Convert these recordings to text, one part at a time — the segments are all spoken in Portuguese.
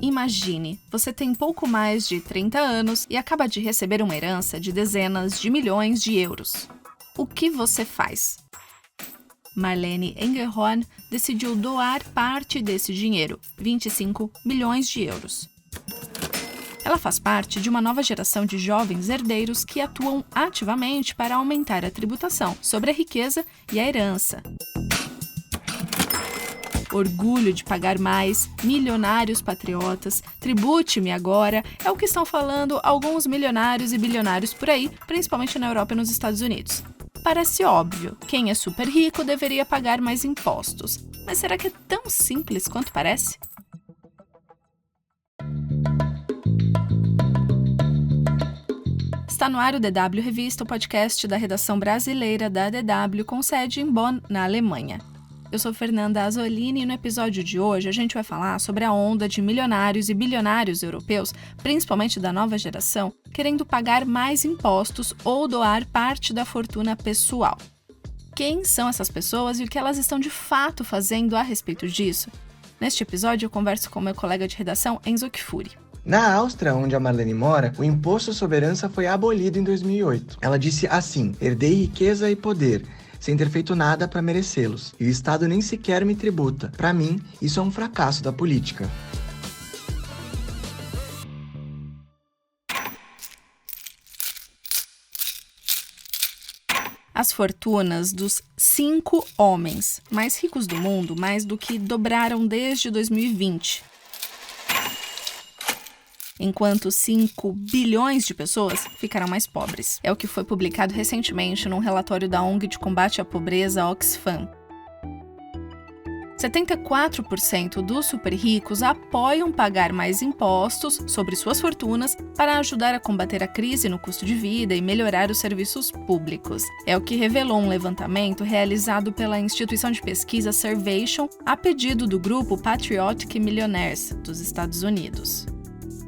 Imagine, você tem pouco mais de 30 anos e acaba de receber uma herança de dezenas de milhões de euros. O que você faz? Marlene Engelhorn decidiu doar parte desse dinheiro, 25 milhões de euros. Ela faz parte de uma nova geração de jovens herdeiros que atuam ativamente para aumentar a tributação sobre a riqueza e a herança. Orgulho de pagar mais, milionários patriotas, tribute-me agora, é o que estão falando alguns milionários e bilionários por aí, principalmente na Europa e nos Estados Unidos. Parece óbvio, quem é super rico deveria pagar mais impostos, mas será que é tão simples quanto parece? Está no ar o DW Revista, o podcast da redação brasileira da DW com sede em Bonn, na Alemanha. Eu sou Fernanda Azzolini e no episódio de hoje a gente vai falar sobre a onda de milionários e bilionários europeus, principalmente da nova geração, querendo pagar mais impostos ou doar parte da fortuna pessoal. Quem são essas pessoas e o que elas estão de fato fazendo a respeito disso? Neste episódio eu converso com meu colega de redação, Enzo Kfouri. Na Áustria, onde a Marlene mora, o imposto sobre herança foi abolido em 2008. Ela disse assim: herdei riqueza e poder, sem ter feito nada para merecê-los. E o Estado nem sequer me tributa. Para mim, isso é um fracasso da política. As fortunas dos 5 homens mais ricos do mundo mais do que dobraram desde 2020. Enquanto 5 bilhões de pessoas ficaram mais pobres. É o que foi publicado recentemente num relatório da ONG de combate à pobreza Oxfam. 74% dos super ricos apoiam pagar mais impostos sobre suas fortunas para ajudar a combater a crise no custo de vida e melhorar os serviços públicos. É o que revelou um levantamento realizado pela instituição de pesquisa Survation a pedido do grupo Patriotic Millionaires dos Estados Unidos.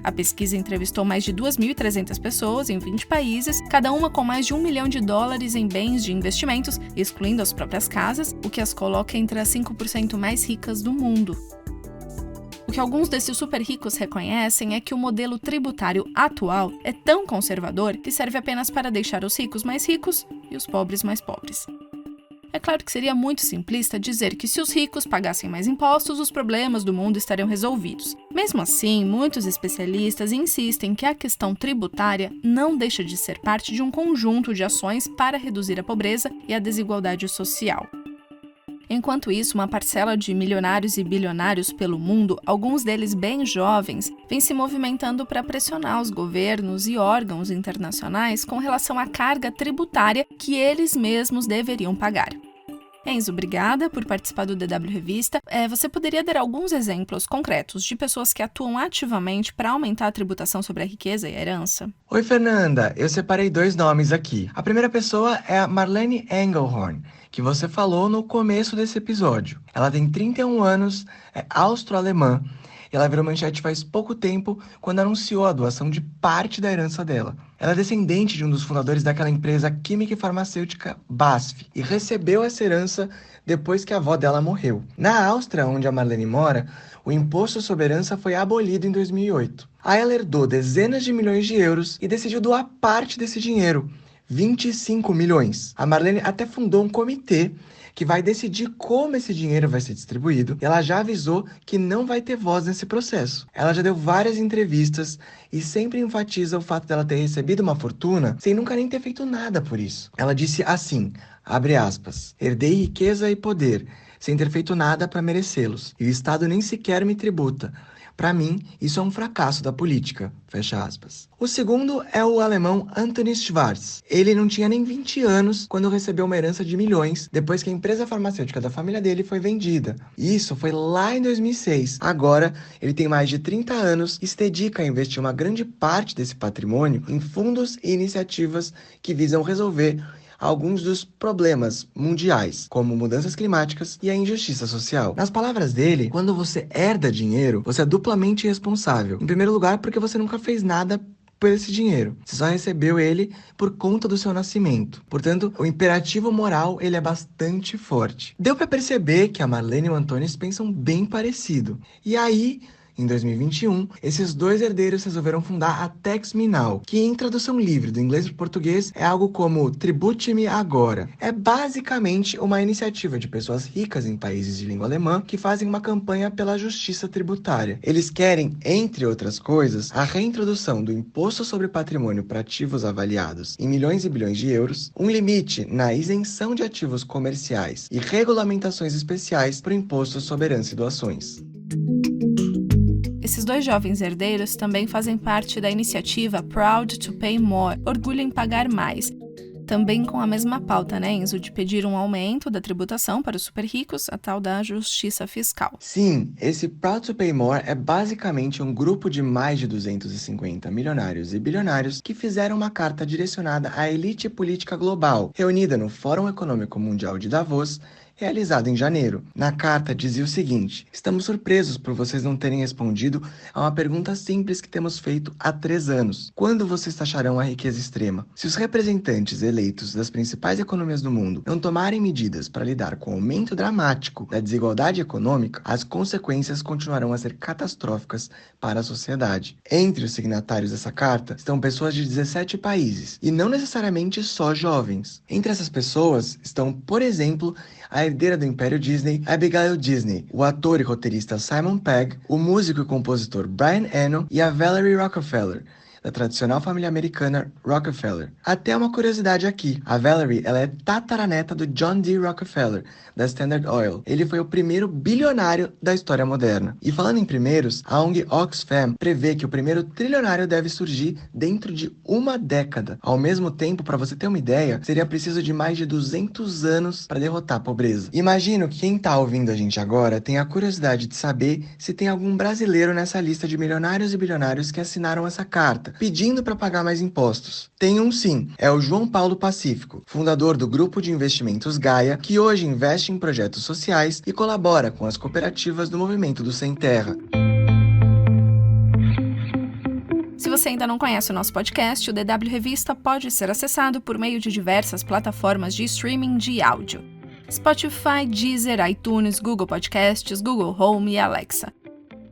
A pesquisa entrevistou mais de 2.300 pessoas em 20 países, cada uma com mais de $1 milhão em bens de investimentos, excluindo as próprias casas, o que as coloca entre as 5% mais ricas do mundo. O que alguns desses super ricos reconhecem é que o modelo tributário atual é tão conservador que serve apenas para deixar os ricos mais ricos e os pobres mais pobres. É claro que seria muito simplista dizer que se os ricos pagassem mais impostos, os problemas do mundo estariam resolvidos. Mesmo assim, muitos especialistas insistem que a questão tributária não deixa de ser parte de um conjunto de ações para reduzir a pobreza e a desigualdade social. Enquanto isso, uma parcela de milionários e bilionários pelo mundo, alguns deles bem jovens, vem se movimentando para pressionar os governos e órgãos internacionais com relação à carga tributária que eles mesmos deveriam pagar. Enzo, obrigada por participar do DW Revista. Você poderia dar alguns exemplos concretos de pessoas que atuam ativamente para aumentar a tributação sobre a riqueza e a herança? Oi, Fernanda. Eu separei 2 nomes aqui. A primeira pessoa é a Marlene Engelhorn, que você falou no começo desse episódio. Ela tem 31 anos, é austro-alemã, e ela virou manchete faz pouco tempo quando anunciou a doação de parte da herança dela. Ela é descendente de um dos fundadores daquela empresa química e farmacêutica BASF e recebeu essa herança depois que a avó dela morreu. Na Áustria, onde a Marlene mora, o imposto sobre herança foi abolido em 2008. Aí ela herdou dezenas de milhões de euros e decidiu doar parte desse dinheiro, 25 milhões. A Marlene até fundou um comitê que vai decidir como esse dinheiro vai ser distribuído, e ela já avisou que não vai ter voz nesse processo. Ela já deu várias entrevistas e sempre enfatiza o fato dela ter recebido uma fortuna sem nunca nem ter feito nada por isso. Ela disse assim, abre aspas, herdei riqueza e poder, sem ter feito nada para merecê-los, e o Estado nem sequer me tributa. Para mim, isso é um fracasso da política, fecha aspas. O segundo é o alemão Anthony Schwarz. Ele não tinha nem 20 anos quando recebeu uma herança de milhões, depois que a empresa farmacêutica da família dele foi vendida. Isso foi lá em 2006. Agora, ele tem mais de 30 anos e se dedica a investir uma grande parte desse patrimônio em fundos e iniciativas que visam resolver alguns dos problemas mundiais, como mudanças climáticas e a injustiça social. Nas palavras dele, quando você herda dinheiro, você é duplamente responsável. Em primeiro lugar, porque você nunca fez nada por esse dinheiro. Você só recebeu ele por conta do seu nascimento. Portanto, o imperativo moral, ele é bastante forte. Deu para perceber que a Marlene e o Antônio pensam bem parecido. E aí Em 2021, esses dois herdeiros resolveram fundar a Tax Me Now, que em tradução livre do inglês para o português é algo como Tribute-me Agora. É basicamente uma iniciativa de pessoas ricas em países de língua alemã que fazem uma campanha pela justiça tributária. Eles querem, entre outras coisas, a reintrodução do imposto sobre patrimônio para ativos avaliados em milhões e bilhões de euros, um limite na isenção de ativos comerciais e regulamentações especiais para o imposto sobre herança e doações. Esses dois jovens herdeiros também fazem parte da iniciativa Proud to Pay More, Orgulho em Pagar Mais, também com a mesma pauta, né, Enzo, de pedir um aumento da tributação para os super ricos, a tal da justiça fiscal. Sim, esse Proud to Pay More é basicamente um grupo de mais de 250 milionários e bilionários que fizeram uma carta direcionada à elite política global, reunida no Fórum Econômico Mundial de Davos, realizado em janeiro. Na carta dizia o seguinte: estamos surpresos por vocês não terem respondido a uma pergunta simples que temos feito há 3 anos. Quando vocês taxarão a riqueza extrema? Se os representantes eleitos das principais economias do mundo não tomarem medidas para lidar com o aumento dramático da desigualdade econômica, as consequências continuarão a ser catastróficas para a sociedade. Entre os signatários dessa carta estão pessoas de 17 países, e não necessariamente só jovens. Entre essas pessoas estão, por exemplo, a herdeira do Império Disney, Abigail Disney, o ator e roteirista Simon Pegg, o músico e compositor Brian Eno e a Valerie Rockefeller, da tradicional família americana Rockefeller. Até uma curiosidade aqui, a Valerie ela é tataraneta do John D. Rockefeller, da Standard Oil. Ele foi o primeiro bilionário da história moderna. E falando em primeiros, a ONG Oxfam prevê que o primeiro trilionário deve surgir dentro de uma década. Ao mesmo tempo, para você ter uma ideia, seria preciso de mais de 200 anos para derrotar a pobreza. Imagino que quem está ouvindo a gente agora tem a curiosidade de saber se tem algum brasileiro nessa lista de milionários e bilionários que assinaram essa carta, pedindo para pagar mais impostos. Tem um sim, é o João Paulo Pacífico, fundador do grupo de investimentos Gaia, que hoje investe em projetos sociais e colabora com as cooperativas do movimento do Sem Terra. Se você ainda não conhece o nosso podcast, o DW Revista pode ser acessado por meio de diversas plataformas de streaming de áudio: Spotify, Deezer, iTunes, Google Podcasts, Google Home e Alexa.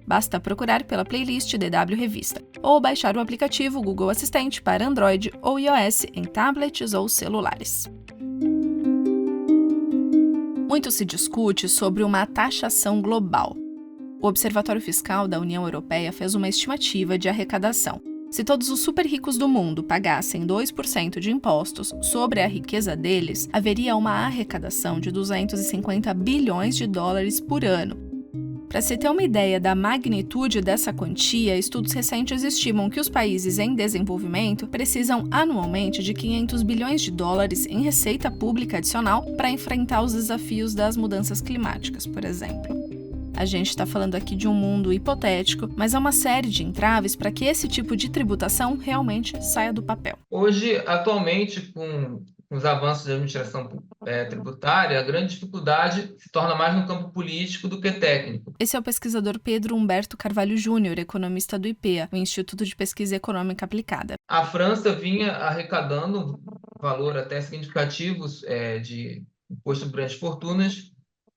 Basta procurar pela playlist DW Revista ou baixar o aplicativo Google Assistente para Android ou iOS em tablets ou celulares. Muito se discute sobre uma taxação global. O Observatório Fiscal da União Europeia fez uma estimativa de arrecadação. Se todos os super ricos do mundo pagassem 2% de impostos sobre a riqueza deles, haveria uma arrecadação de 250 bilhões de dólares por ano. Para se ter uma ideia da magnitude dessa quantia, estudos recentes estimam que os países em desenvolvimento precisam anualmente de 500 bilhões de dólares em receita pública adicional para enfrentar os desafios das mudanças climáticas, por exemplo. A gente está falando aqui de um mundo hipotético, mas há uma série de entraves para que esse tipo de tributação realmente saia do papel. Hoje, atualmente, com os avanços da administração tributária, a grande dificuldade se torna mais no campo político do que técnico. Esse é o pesquisador Pedro Humberto Carvalho Júnior, economista do IPEA, o Instituto de Pesquisa Econômica Aplicada. A França vinha arrecadando um valor até significativo de imposto sobre grandes fortunas,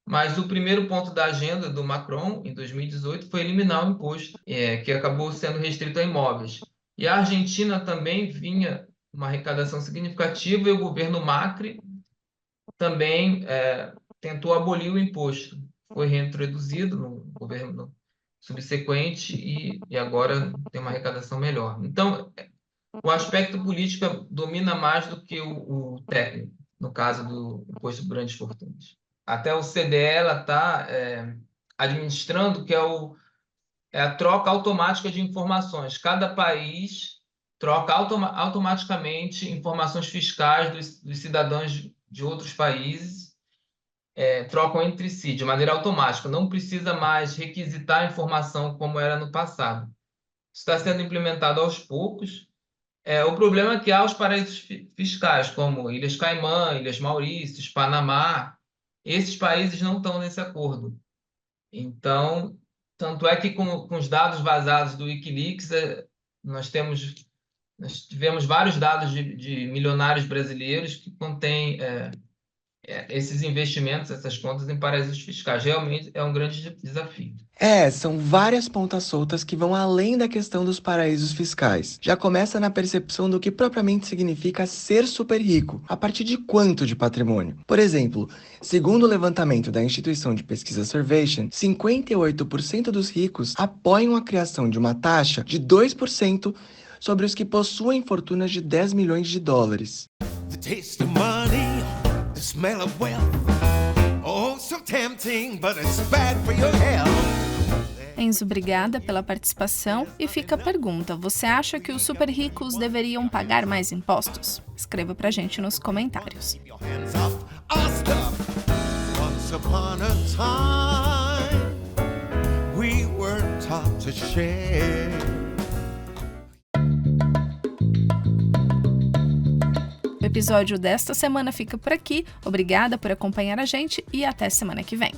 mas o primeiro ponto da agenda do Macron, em 2018, foi eliminar o imposto, que acabou sendo restrito a imóveis. E a Argentina também vinha uma arrecadação significativa e o governo Macri também tentou abolir o imposto. Foi reintroduzido no governo subsequente e agora tem uma arrecadação melhor. Então, o aspecto político domina mais do que o técnico, no caso do imposto sobre grandes fortunas. Até o CDE está administrando, que é a troca automática de informações. Cada país troca automaticamente informações fiscais dos cidadãos de outros países, trocam entre si de maneira automática. Não precisa mais requisitar a informação como era no passado. Isso está sendo implementado aos poucos. O problema é que há os paraísos fiscais, como Ilhas Caimã, Ilhas Maurícios, Panamá. Esses países não estão nesse acordo. Então, tanto é que com os dados vazados do Wikileaks, nós tivemos vários dados de milionários brasileiros que contêm esses investimentos, essas contas em paraísos fiscais. Realmente é um grande desafio. São várias pontas soltas que vão além da questão dos paraísos fiscais. Já começa na percepção do que propriamente significa ser super rico, a partir de quanto de patrimônio. Por exemplo, segundo o levantamento da instituição de pesquisa Survation, 58% dos ricos apoiam a criação de uma taxa de 2% sobre os que possuem fortunas de 10 milhões de dólares. The taste of money, the smell of wealth. Oh, so tempting, but it's bad for your health. Enzo, obrigada pela participação. E fica a pergunta: você acha que os super ricos deveriam pagar mais impostos? Escreva pra gente nos comentários. Keep your hands off our stuff. Once upon a time, we were taught to share. O episódio desta semana fica por aqui. Obrigada por acompanhar a gente e até semana que vem.